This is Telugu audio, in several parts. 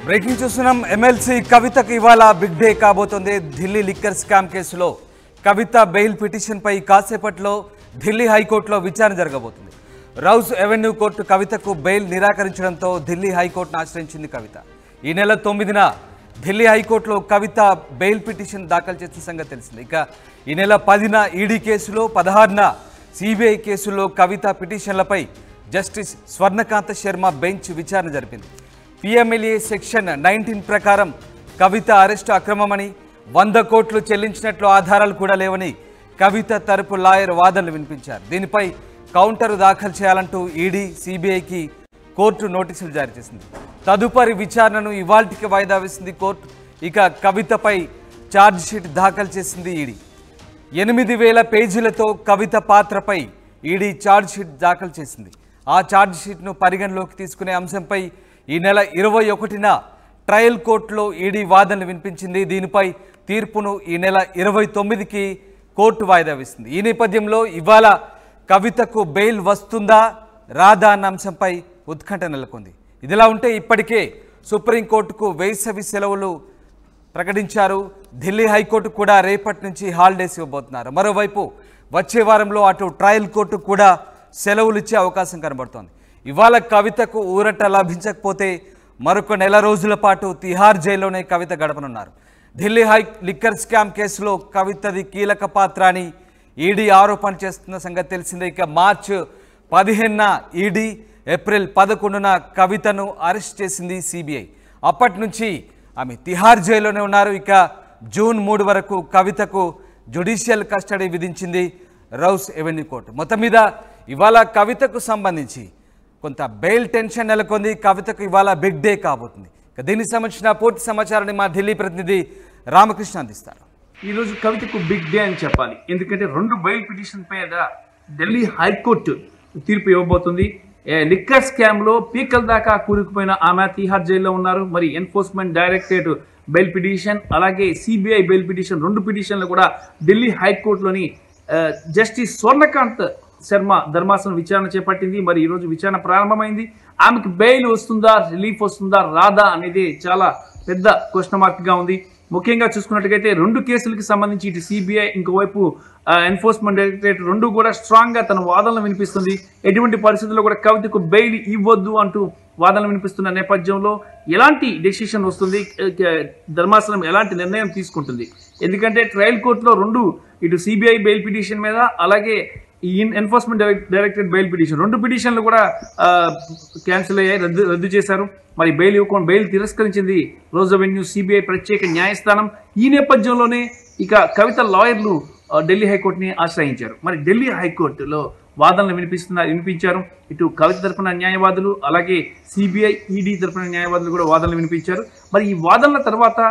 బ్రేకింగ్ చూస్తున్నాం. ఎమ్మెల్సీ కవితకు ఇవాళ బిగ్ డే కాబోతోంది. ఢిల్లీ లిక్కర్ స్కామ్ కేసులో కవిత బెయిల్ పిటిషన్పై కాసేపట్లో ఢిల్లీ హైకోర్టులో విచారణ జరగబోతుంది. రౌజ్ ఎవెన్యూ కోర్టు కవితకు బెయిల్ నిరాకరించడంతో ఢిల్లీ హైకోర్టును ఆశ్రయించింది కవిత. ఈ నెల 9న ఢిల్లీ హైకోర్టులో కవిత బెయిల్ పిటిషన్ దాఖలు చేసిన సంగతి తెలిసింది. ఇక ఈ నెల 10న ఈడీ కేసులో, 16న సిబిఐ కేసులో కవిత పిటిషన్లపై జస్టిస్ స్వర్ణకాంత శర్మ బెంచ్ విచారణ జరిపింది. పిఎంఎల్ఏ సెక్షన్ 19 ప్రకారం కవిత అరెస్టు అక్రమమని, 100 కోట్లు చెల్లించినట్లు ఆధారాలు కూడా లేవని కవిత తరపు లాయర్ వాదనలు వినిపించారు. దీనిపై కౌంటర్ దాఖలు చేయాలంటూ ఈడీ, సిబిఐకి కోర్టు నోటీసులు జారీ చేసింది. తదుపరి విచారణను ఇవాల్టికి వాయిదా వేసింది కోర్టు. ఇక కవితపై ఛార్జ్షీట్ దాఖలు చేసింది ఈడీ. 8000 పేజీలతో కవిత పాత్రపై ఈడీ ఛార్జ్షీట్ దాఖలు చేసింది. ఆ ఛార్జ్షీట్ను పరిగణలోకి తీసుకునే అంశంపై ఈ నెల 21న ట్రయల్ కోర్టులో ఈడీ వాదనలు వినిపించింది. దీనిపై తీర్పును ఈ నెల 29కి కోర్టు వాయిదా వేసింది. ఈ నేపథ్యంలో ఇవాళ కవితకు బెయిల్ వస్తుందా రాదా అన్న అంశంపై ఉత్కంఠ నెలకొంది. ఇదిలా ఉంటే ఇప్పటికే సుప్రీంకోర్టుకు వేసవి సెలవులు ప్రకటించారు. ఢిల్లీ హైకోర్టు కూడా రేపటి నుంచి హాలిడేస్ ఇవ్వబోతున్నారు. మరోవైపు వచ్చే వారంలో అటు ట్రయల్ కోర్టు కూడా సెలవులు ఇచ్చే అవకాశం కనబడుతోంది. ఇవాళ కవితకు ఊరట లభించకపోతే మరొక నెల రోజుల పాటు తిహార్ జైల్లోనే కవిత గడపనున్నారు. ఢిల్లీ లిక్కర్ స్కామ్ కేసులో కవితది కీలక పాత్ర అని ఈడీ ఆరోపణ చేస్తున్న సంగతి తెలిసిందే. ఇక మార్చి 15న ఈడీ, ఏప్రిల్ 11న కవితను అరెస్ట్ చేసింది సిబిఐ. అప్పటి నుంచి ఆమె తిహార్ జైల్లోనే ఉన్నారు. ఇక జూన్ 3 వరకు కవితకు జ్యుడిషియల్ కస్టడీ విధించింది రౌస్ ఎవెన్యూ కోర్టు. మొత్తం మీద ఇవాళ కవితకు సంబంధించి కొంత బెయిల్ టెన్షన్ నెలకొంది. కవితకు ఇవాళ బిగ్ డే కాబోతుంది. దీనికి సంబంధించిన పూర్తి సమాచారాన్ని మా ఢిల్లీ ప్రతినిధి రామకృష్ణ అందిస్తారు. ఈరోజు కవితకు బిగ్ డే అని చెప్పాలి. ఎందుకంటే 2 బెయిల్ పిటిషన్ పైన ఢిల్లీ హైకోర్టు తీర్పు ఇవ్వబోతుంది. లిక్కర్ స్కామ్లో పీకల దాకా కూరుకుపోయిన ఆమె తిహార్ జైల్లో ఉన్నారు. మరి ఎన్ఫోర్స్మెంట్ డైరెక్టరేట్ బెయిల్ పిటిషన్, అలాగే సిబిఐ బెయిల్ పిటిషన్, 2 పిటిషన్లు కూడా ఢిల్లీ హైకోర్టులోని జస్టిస్ స్వర్ణకాంత్ శర్మ ధర్మాసనం విచారణ చేపట్టింది. మరి ఈరోజు విచారణ ప్రారంభమైంది. ఆమెకు బెయిల్ వస్తుందా, రిలీఫ్ వస్తుందా, రాదా అనేది చాలా పెద్ద క్వశ్చన్ మార్క్గా ఉంది. ముఖ్యంగా చూసుకున్నట్టుగైతే 2 కేసులకి సంబంధించి ఇటు సిబిఐ, ఇంకోవైపు ఎన్ఫోర్స్మెంట్ డైరెక్టరేట్ 2 కూడా స్ట్రాంగ్గా తన వాదనలు వినిపిస్తుంది. ఎటువంటి పరిస్థితుల్లో కూడా కవితకు బెయిల్ ఇవ్వద్దు అంటూ వాదనలు వినిపిస్తున్న నేపథ్యంలో ఎలాంటి డెసిషన్ వస్తుంది, ధర్మాసనం ఎలాంటి నిర్ణయం తీసుకుంటుంది? ఎందుకంటే ట్రయల్ కోర్టులో 2 ఇటు సిబిఐ బెయిల్ పిటిషన్ మీద, అలాగే ఈ ఎన్ఫోర్స్మెంట్ డైరెక్టరేట్ బెయిల్ పిటిషన్ 2 పిటిషన్లు కూడా క్యాన్సిల్ అయ్యాయి, రద్దు చేశారు. మరి బెయిల్ ఇవ్వకుండా బెయిల్ తిరస్కరించింది రోజ్ ఎవెన్యూ సిబిఐ ప్రత్యేక న్యాయస్థానం. ఈ నేపథ్యంలోనే ఇక కవిత లాయర్లు ఢిల్లీ హైకోర్టుని ఆశ్రయించారు. మరి ఢిల్లీ హైకోర్టులో వాదనలు వినిపించారు. ఇటు కవిత తరపున న్యాయవాదులు, అలాగే సిబిఐ, ఈడీ తరపున న్యాయవాదులు కూడా వాదనలు వినిపించారు. మరి ఈ వాదనల తర్వాత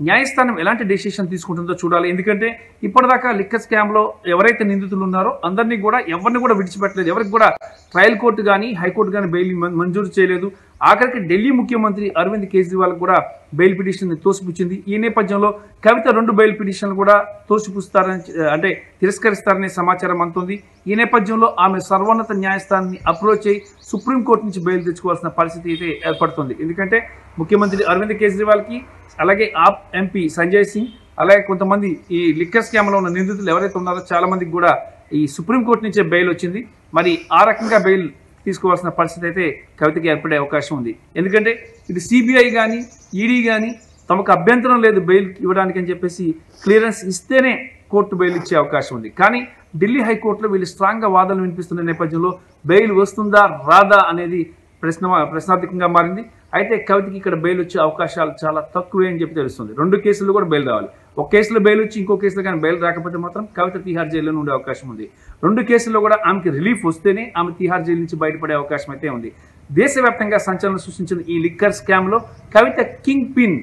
న్యాయస్థానం ఎలాంటి డెసిషన్ తీసుకుంటుందో చూడాలి. ఎందుకంటే ఇప్పటిదాకా లిక్కర్ స్కామ్లో ఎవరైతే నిందితులు ఉన్నారో అందరినీ కూడా ఎవరిని కూడా విడిచిపెట్టలేదు. ఎవరికి కూడా ట్రయల్ కోర్టు కానీ హైకోర్టు కానీ బెయిల్ మంజూరు చేయలేదు. ఆఖరికి ఢిల్లీ ముఖ్యమంత్రి అరవింద్ కేజ్రీవాల్ కూడా బెయిల్ పిటిషన్ తోసిపుచ్చింది. ఈ నేపథ్యంలో కవిత 2 బెయిల్ పిటిషన్లు కూడా తోసిపుస్తారని, అంటే తిరస్కరిస్తారనే సమాచారం అందుతుంది. ఈ నేపథ్యంలో ఆమె సర్వోన్నత న్యాయస్థానాన్ని అప్రోచ్ అయ్యి సుప్రీంకోర్టు నుంచి బెయిల్ తెచ్చుకోవాల్సిన పరిస్థితి అయితే ఏర్పడుతుంది. ఎందుకంటే ముఖ్యమంత్రి అరవింద్ కేజ్రీవాల్కి, అలాగే ఆప్ ఎంపీ సంజయ్ సింగ్, అలాగే కొంతమంది ఈ లిక్కర్ స్కామ్లో ఉన్న నిందితులు ఎవరైతే ఉన్నారో చాలా మందికి కూడా ఈ సుప్రీంకోర్టు నుంచే బెయిల్ వచ్చింది. మరి ఆ రకంగా బెయిల్ తీసుకోవాల్సిన పరిస్థితి అయితే కవితకి ఏర్పడే అవకాశం ఉంది. ఎందుకంటే ఇది సిబిఐ కానీ ఈడీ కానీ తమకు అభ్యంతరం లేదు బెయిల్ ఇవ్వడానికి అని చెప్పేసి క్లియరెన్స్ ఇస్తేనే కోర్టు బెయిల్ ఇచ్చే అవకాశం ఉంది. కానీ ఢిల్లీ హైకోర్టులో వీళ్ళు స్ట్రాంగ్గా వాదనలు వినిపిస్తున్న నేపథ్యంలో బెయిల్ వస్తుందా రాదా అనేది ప్రశ్నార్థకంగా మారింది. అయితే కవితకి ఇక్కడ బెయిల్ వచ్చే అవకాశాలు చాలా తక్కువే అని చెప్పి తెలుస్తుంది. 2 కేసులు కూడా బెయిల్ రావాలి. ఒక కేసులో బెయిల్ వచ్చి ఇంకో కేసులో కానీ బెయిల్ రాకపోతే మాత్రం కవిత తిహార్ జైల్లోనే ఉండే అవకాశం ఉంది. 2 కేసుల్లో కూడా ఆమెకి రిలీఫ్ వస్తేనే ఆమె తిహార్ జైలు నుంచి బయటపడే అవకాశం అయితే ఉంది. దేశవ్యాప్తంగా సంచలనం సృష్టించిన ఈ లిక్కర్ స్కామ్లో కవిత కింగ్ పిన్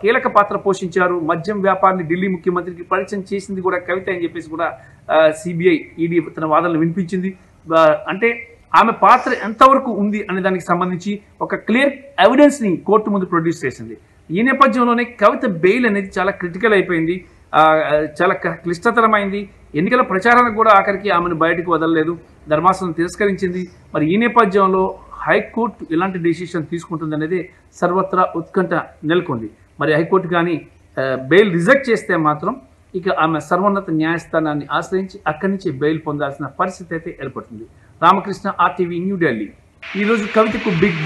కీలక పాత్ర పోషించారు. మద్యం వ్యాపారాన్ని ఢిల్లీ ముఖ్యమంత్రికి పరిచయం చేసింది కూడా కవిత అని చెప్పేసి కూడా సిబిఐ, ఈడీ తన వాదనలు వినిపించింది. అంటే ఆమె పాత్ర ఎంతవరకు ఉంది అనే దానికి సంబంధించి ఒక క్లియర్ ఎవిడెన్స్ని కోర్టు ముందు ప్రొడ్యూస్ చేసింది. ఈ నేపథ్యంలోనే కవిత బెయిల్ అనేది చాలా క్రిటికల్ అయిపోయింది, చాలా క్లిష్టతరమైంది. ఎన్నికల ప్రచారానికి కూడా ఆఖరికి ఆమెను బయటకు వదలలేదు, ధర్మాసనం తిరస్కరించింది. మరి ఈ నేపథ్యంలో హైకోర్టు ఎలాంటి డెసిషన్ తీసుకుంటుంది అనేది సర్వత్రా ఉత్కంఠ నెలకొంది. మరి హైకోర్టు కానీ బెయిల్ రిజెక్ట్ చేస్తే మాత్రం ఇక ఆమె సర్వోన్నత న్యాయస్థానాన్ని ఆశ్రయించి అక్కడి నుంచి బెయిల్ పొందాల్సిన పరిస్థితి అయితే ఏర్పడుతుంది. రామకృష్ణ, RTV, న్యూఢిల్లీ. ఈరోజు కవితకు బిగ్